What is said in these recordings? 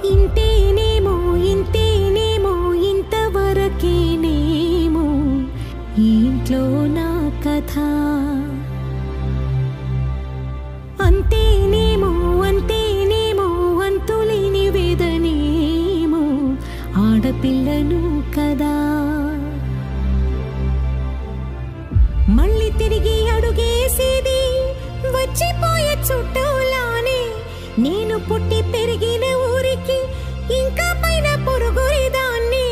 ఇంతేనేమో ఇంతేనేమో ఇంతవరకేనేమో ఈ ఇంట్లో నా కథ అంతేనేమో అంతేనేమో అంతులేని వేదనేమో ఆడపిల్లను కదా మళ్ళీ తిరిగి అడుగేసేది వచ్చిపోయే చుట్టూలానే నేను పుట్టి పెరిగిన ఊరికి ఇంకా పైన పొరుగురిదాన్ని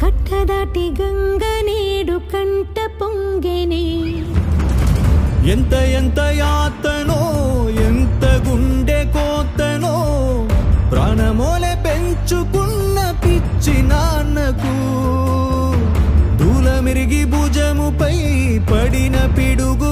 కట్టదాటి గంగ నేడు కంట పొంగెనే ఎంత ఎంత యాతనో ఎంత గుండె కోతనో ప్రాణమోలే పెంచుకున్న పిచ్చి నాన్నకు దూలమిరిగి భుజముపై పడిన పిడుగు